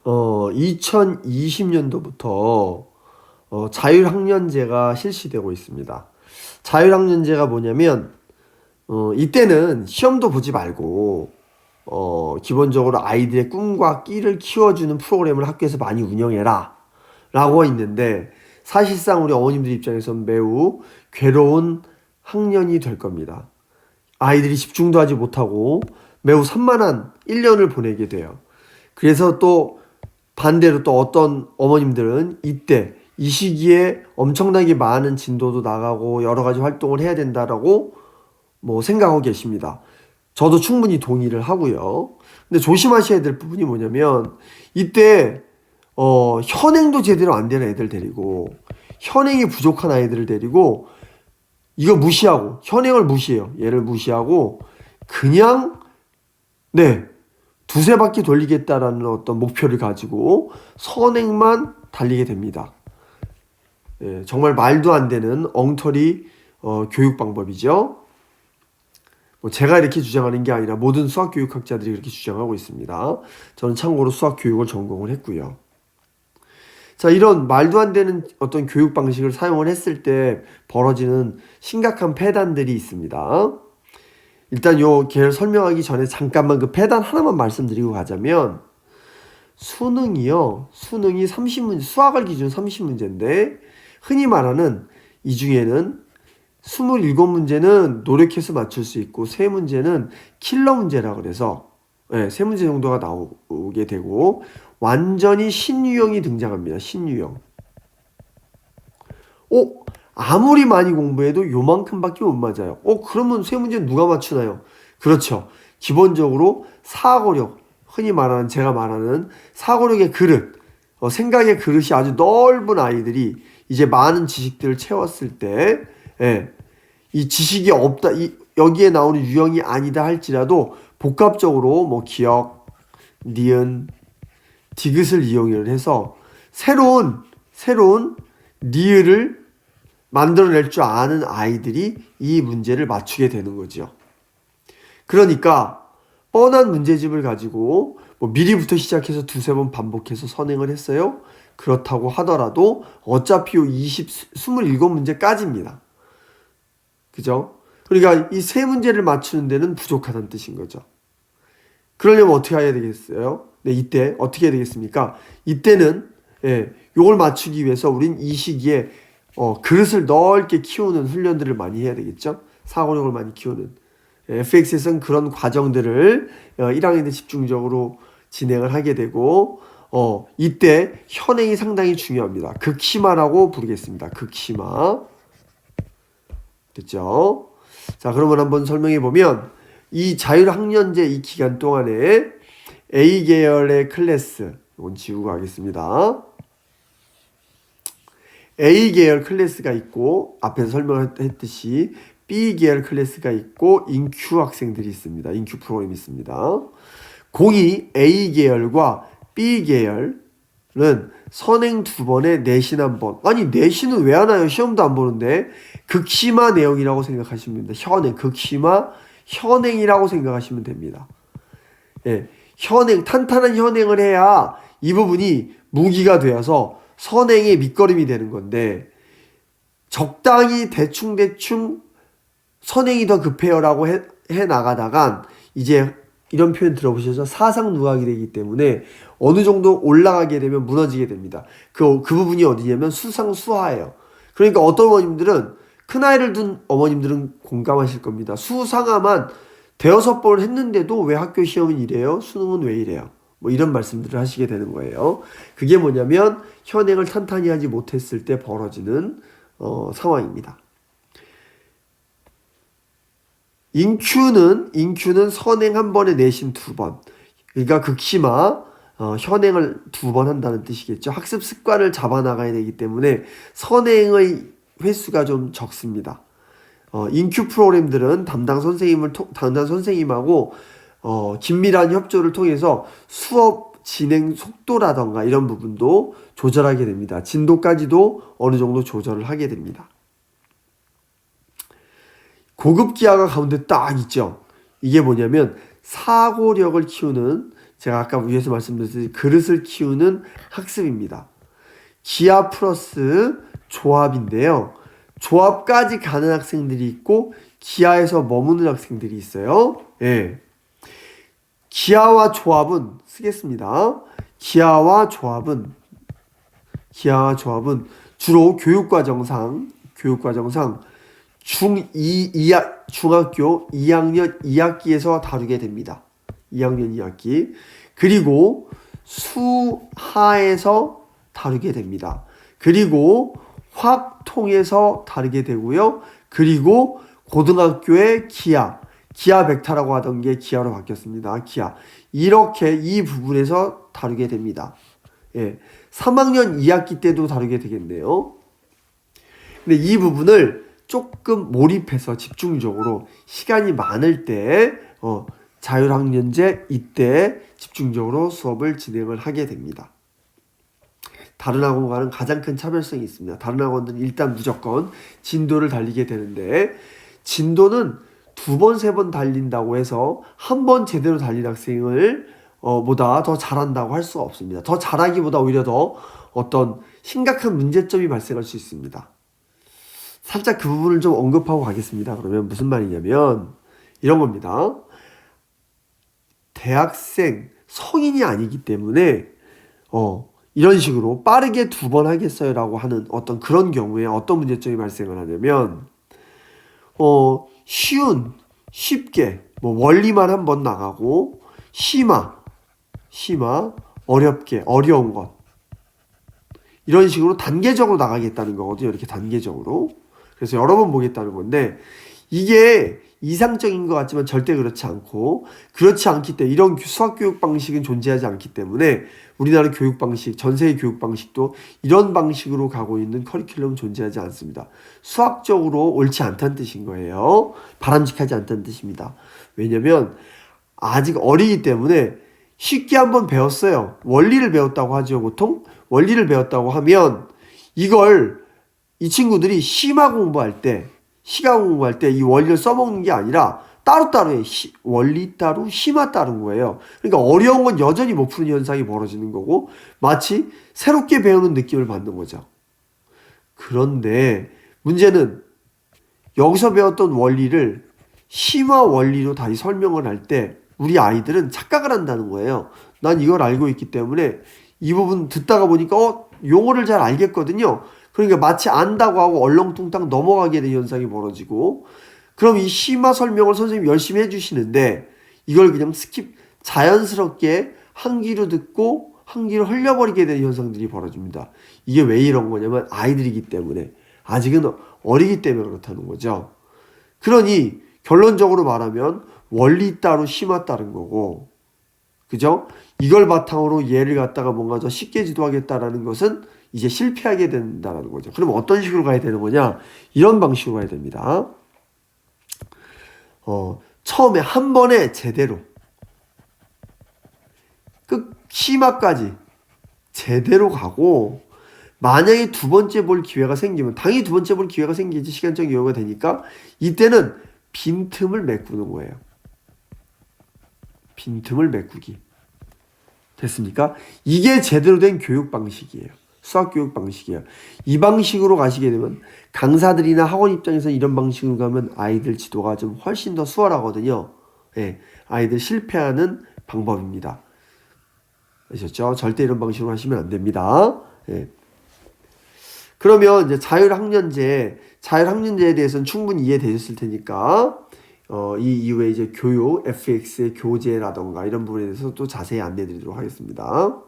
2020년도부터 자율학년제가 실시되고 있습니다. 자율학년제가 뭐냐면 이때는 시험도 보지 말고 기본적으로 아이들의 꿈과 끼를 키워주는 프로그램을 학교에서 많이 운영해라 라고 있는데, 사실상 우리 어머님들 입장에서는 매우 괴로운 학년이 될 겁니다. 아이들이 집중도 하지 못하고 매우 산만한 1년을 보내게 돼요. 그래서 또 반대로 또 어떤 어머님들은 이때 이 시기에 엄청나게 많은 진도도 나가고 여러 가지 활동을 해야 된다라고 생각하고 계십니다. 저도 충분히 동의를 하고요. 근데 조심하셔야 될 부분이 뭐냐면, 이때 현행도 제대로 안 되는 애들 데리고, 현행이 부족한 아이들을 데리고 이거 무시하고, 현행을 무시해요. 얘를 무시하고 그냥 두세 바퀴 돌리겠다라는 어떤 목표를 가지고 선행만 달리게 됩니다. 정말 말도 안 되는 엉터리 교육 방법이죠. 제가 이렇게 주장하는 게 아니라 모든 수학교육학자들이 그렇게 주장하고 있습니다. 저는 참고로 수학교육을 전공을 했고요. 자, 이런 말도 안 되는 어떤 교육 방식을 사용을 했을 때 벌어지는 심각한 폐단들이 있습니다. 일단 요 계열 설명하기 전에 잠깐만 그 폐단 하나만 말씀드리고 가자면, 수능이 30문제, 수학을 기준 30문제인데 흔히 말하는 이 중에는 27문제는 노력해서 맞출 수 있고 3문제는 킬러 문제라 그래서 3문제 정도가 나오게 되고, 완전히 신유형이 등장합니다. 신유형. 아무리 많이 공부해도 요만큼밖에 못 맞아요. 그러면 3문제는 누가 맞추나요? 그렇죠. 기본적으로 사고력, 흔히 말하는, 제가 말하는 사고력의 그릇, 생각의 그릇이 아주 넓은 아이들이 이제 많은 지식들을 채웠을 때, 이 지식이 없다, 여기에 나오는 유형이 아니다 할지라도 복합적으로 기억, 니은, 디귿을 이용을 해서 새로운 니을을 만들어낼 줄 아는 아이들이 이 문제를 맞추게 되는 거죠. 그러니까 뻔한 문제집을 가지고 미리부터 시작해서 두세 번 반복해서 선행을 했어요. 그렇다고 하더라도 어차피 27문제까지입니다. 그죠? 그러니까 이 3문제를 맞추는 데는 부족하다는 뜻인 거죠. 그러려면 어떻게 해야 되겠어요? 이때 어떻게 해야 되겠습니까? 이때는 요걸 맞추기 위해서 우린 이 시기에 그릇을 넓게 키우는 훈련들을 많이 해야 되겠죠? 사고력을 많이 키우는. FX에서는 그런 과정들을 1학년 때 집중적으로 진행을 하게 되고, 이때 현행이 상당히 중요합니다. 극심화라고 부르겠습니다. 극심화. 됐죠? 자, 그러면 한번 설명해 보면, 이 자율학년제 이 기간 동안에 A계열의 클래스, 이건 지우고 가겠습니다. A계열 클래스가 있고, 앞에서 설명했듯이 B계열 클래스가 있고, 인큐 학생들이 있습니다. 인큐 프로그램이 있습니다. 공이 A계열과 B계열은 선행 2번에 내신 1번. 아니, 내신은 왜 하나요? 시험도 안 보는데. 극심화 내용이라고 생각하시면 됩니다. 현행, 극심화, 현행이라고 생각하시면 됩니다. 현행, 탄탄한 현행을 해야 이 부분이 무기가 되어서 선행의 밑거름이 되는 건데, 적당히 대충 선행이 더 급해요라고 해 나가다간 이제 이런 표현 들어보셔서 사상 누각이 되기 때문에 어느 정도 올라가게 되면 무너지게 됩니다. 그 부분이 어디냐면 수상수하예요. 그러니까 어떤 어머님들은, 큰아이를 둔 어머님들은 공감하실 겁니다. 수상화만 대여섯 번 했는데도 왜 학교 시험은 이래요? 수능은 왜 이래요? 이런 말씀들을 하시게 되는 거예요. 그게 뭐냐면 현행을 탄탄히 하지 못했을 때 벌어지는 상황입니다. 인큐는 선행 1번에 내신 2번. 그러니까 극심화, 현행을 2번 한다는 뜻이겠죠. 학습 습관을 잡아나가야 되기 때문에 선행의 횟수가 좀 적습니다. 인큐 프로그램들은 담당 선생님하고 긴밀한 협조를 통해서 수업 진행 속도라던가 이런 부분도 조절하게 됩니다. 진도까지도 어느 정도 조절을 하게 됩니다. 고급 기하가 가운데 딱 있죠. 이게 뭐냐면 사고력을 키우는, 제가 아까 위에서 말씀드렸듯이 그릇을 키우는 학습입니다. 기하 플러스 조합인데요. 조합까지 가는 학생들이 있고 기하에서 머무는 학생들이 있어요. 예. 기하와 조합은 쓰겠습니다. 기하와 조합은 주로 교육과정상 중학교 2학년 2학기에서 다루게 됩니다. 2학년 2학기. 그리고 수하에서 다루게 됩니다. 그리고 확통에서 다루게 되고요. 그리고 고등학교의 기하 벡터라고 하던 게 기하로 바뀌었습니다. 기하. 이렇게 이 부분에서 다루게 됩니다. 예. 3학년 2학기 때도 다루게 되겠네요. 근데 이 부분을 조금 몰입해서 집중적으로 시간이 많을 때 자율학년제 이때 집중적으로 수업을 진행을 하게 됩니다. 다른 학원과는 가장 큰 차별성이 있습니다. 다른 학원들은 일단 무조건 진도를 달리게 되는데 진도는 2번, 3번 달린다고 해서 한 번 제대로 달린 학생을 보다 더 잘한다고 할 수가 없습니다. 더 잘하기보다 오히려 더 어떤 심각한 문제점이 발생할 수 있습니다. 살짝 그 부분을 좀 언급하고 가겠습니다. 그러면 무슨 말이냐면 이런 겁니다. 대학생, 성인이 아니기 때문에 이런 식으로 빠르게 2번 하겠어요 라고 하는 어떤 그런 경우에 어떤 문제점이 발생을 하냐면 쉽게 원리만 한번 나가고 심화 어려운 것 이런 식으로 단계적으로 나가겠다는 거거든요. 이렇게 단계적으로. 그래서 여러 번 보겠다는 건데 이게 이상적인 것 같지만 절대 그렇지 않고 그렇지 않기 때문에 이런 수학 교육 방식은 존재하지 않기 때문에 우리나라 교육 방식, 전 세계 교육 방식도 이런 방식으로 가고 있는 커리큘럼은 존재하지 않습니다. 수학적으로 옳지 않다는 뜻인 거예요. 바람직하지 않다는 뜻입니다. 왜냐면 아직 어리기 때문에 쉽게 한번 배웠어요. 원리를 배웠다고 하죠. 보통 원리를 배웠다고 하면 이걸 이 친구들이 시가 공부할 때 이 원리를 써먹는 게 아니라 따로따로의 원리 따로 심화 따른 거예요. 그러니까 어려운 건 여전히 못 푸는 현상이 벌어지는 거고 마치 새롭게 배우는 느낌을 받는 거죠. 그런데 문제는 여기서 배웠던 원리를 심화 원리로 다시 설명을 할 때 우리 아이들은 착각을 한다는 거예요. 난 이걸 알고 있기 때문에 이 부분 듣다가 보니까 용어를 잘 알겠거든요. 그러니까 마치 안다고 하고 얼렁뚱땅 넘어가게 되는 현상이 벌어지고 그럼 이 심화 설명을 선생님이 열심히 해주시는데 이걸 그냥 자연스럽게 한 귀로 듣고 한 귀로 흘려버리게 되는 현상들이 벌어집니다. 이게 왜 이런 거냐면 아이들이기 때문에 아직은 어리기 때문에 그렇다는 거죠. 그러니 결론적으로 말하면 원리 따로 심화 따른 거고 그죠? 이걸 바탕으로 얘를 갖다가 뭔가 더 쉽게 지도하겠다라는 것은 이제 실패하게 된다는 거죠. 그럼 어떤 식으로 가야 되는 거냐? 이런 방식으로 가야 됩니다. 처음에 한 번에 제대로 심화까지 제대로 가고 만약에 2번째 볼 기회가 생기면 당연히 2번째 볼 기회가 생기지 시간적 여유가 되니까 이때는 빈틈을 메꾸는 거예요. 빈틈을 메꾸기. 됐습니까? 이게 제대로 된 교육 방식이에요. 수학 교육 방식이에요. 이 방식으로 가시게 되면 강사들이나 학원 입장에서 이런 방식으로 가면 아이들 지도가 좀 훨씬 더 수월하거든요. 예, 아이들 실패하는 방법입니다. 아셨죠? 절대 이런 방식으로 하시면 안 됩니다. 예. 그러면 이제 자율학년제에 대해서는 충분히 이해되셨을 테니까 이 이후에 이제 교육, FX의 교재라던가 이런 부분에 대해서 또 자세히 안내드리도록 하겠습니다.